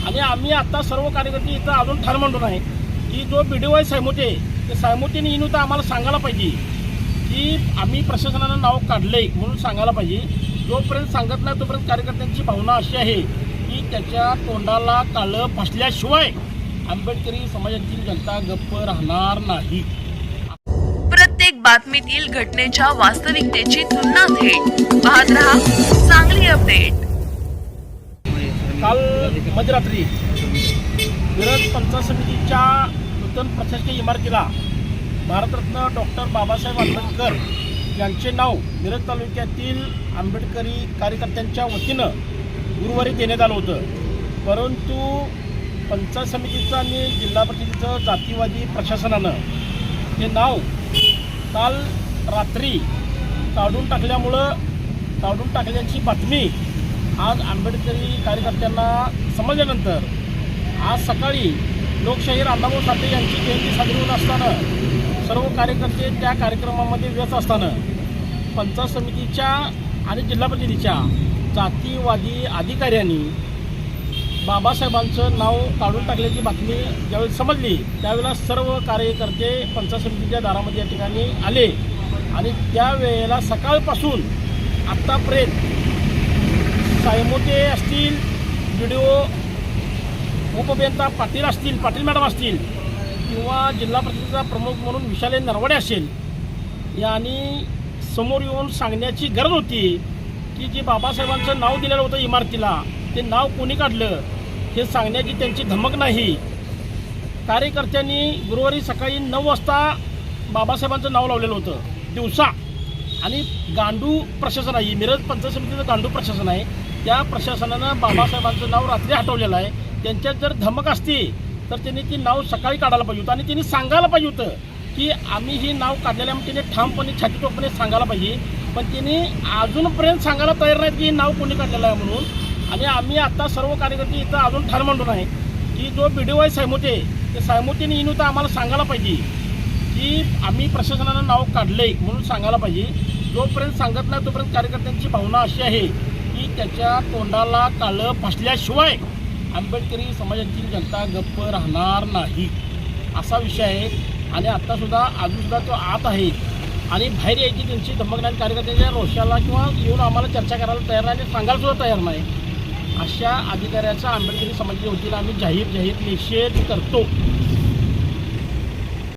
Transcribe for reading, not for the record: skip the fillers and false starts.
आणि आम्ही आता सर्व कार्यकर्ते इथं अजून ठार मांडून आहे की जो BDO आहे सायमोते ते सायमोतेने येऊन तर आम्हाला सांगायला पाहिजे की आम्ही प्रशासनानं नाव काढलंय म्हणून सांगायला पाहिजे. जोपर्यंत सांगत नाही तोपर्यंत कार्यकर्त्यांची भावना अशी आहे की त्याच्या तोंडाला काळं फासल्याशिवाय आंबेडकरी समाजातील जनता गप्प राहणार नाही. प्रत्येक बातमीतील घटनेच्या वास्तविकतेची तुलना थेट पाहत रहा सांगली अपडेट. काल मध्यरात्री मिरज पंचायत समितीच्या नूतन प्रशासकीय इमारतीला भारतरत्न डॉक्टर बाबासाहेब आंबेडकर यांचे नाव मिरज तालुक्यातील आंबेडकरी कार्यकर्त्यांच्या वतीनं गुरुवारी देण्यात आलं होतं. परंतु पंचायत समितीचं आणि जिल्हा परिषदेचं जातीवादी प्रशासनानं हे नाव काल रात्री काढून टाकल्याची बातमी आज आंबेडकरी कार्यकर्त्यांना समजल्यानंतर आज सकाळी लोकशाहीर अण्णाभाऊ साठे यांची जयंती साजरी होत असताना सर्व कार्यकर्ते त्या कार्यक्रमामध्ये व्यस्त असताना पंचायत समितीच्या आणि जिल्हा परिषदेच्या जातीवादी अधिकाऱ्यांनी बाबासाहेबांचं नाव काढून टाकल्याची बातमी ज्यावेळी समजली त्यावेळेला सर्व कार्यकर्ते पंचायत समितीच्या दारामध्ये या ठिकाणी आले आणि त्यावेळेला सकाळपासून आत्तापर्यंत सायमोते असतील, BDO उपअभियंता पाटील मॅडम असतील किंवा जिल्हा परिषदेचा प्रमुख म्हणून विशाले नरवडे असेल यांनी समोर येऊन सांगण्याची गरज होती की जे बाबासाहेबांचं नाव दिलेलं होतं इमारतीला ते नाव कोणी काढलं हे सांगण्याची त्यांची धमक नाही. कार्यकर्त्यांनी गुरुवारी सकाळी 9 वाजता बाबासाहेबांचं नाव लावलेलं होतं दिवसा आणि गांडू प्रशासन आहे, मिरज पंचायत समितीचं गांडू प्रशासन आहे, त्या प्रशासनानं बाबासाहेबांचं नाव रात्री हटवलेलं आहे. त्यांच्यात जर धमक असती तर त्यांनी ती नाव सकाळी काढायला पाहिजे होतं आणि त्यांनी सांगायला पाहिजे होतं की आम्ही ही नाव काढलेल्यामुळे त्यांनी ठामपणे छातीटोपणे सांगायला पाहिजे. पण त्यांनी अजूनपर्यंत सांगायला तयार नाहीत की हे नाव कोणी काढलेलं आहे म्हणून. आणि आम्ही आता सर्व कार्यकर्ते इथं अजून ठार मांडून आहे की जो BDO आहे सायमोते ते सायमोतेने येऊन तर आम्हाला सांगायला पाहिजे की आम्ही प्रशासनानं नाव काढलंय म्हणून सांगायला पाहिजे. जोपर्यंत सांगत नाही तोपर्यंत कार्यकर्त्यांची भावना अशी आहे की त्याच्या तोंडाला काळं फासल्याशिवाय आंबेडकरी समाजातील जनता गप्प राहणार नाही असा विषय आहे. आणि आत्तासुद्धा अजूनसुद्धा तो आत आहे आणि बाहेर यायची त्यांची धमक नाही. कार्यकर्त्यांच्या रोषाला किंवा येऊन आम्हाला चर्चा करायला तयार नाही आणि सांगायलासुद्धा तयार नाही. अशा अधिकाऱ्याचा आंबेडकरी समाजाच्या वतीनं आम्ही जाहीर निषेध करतो.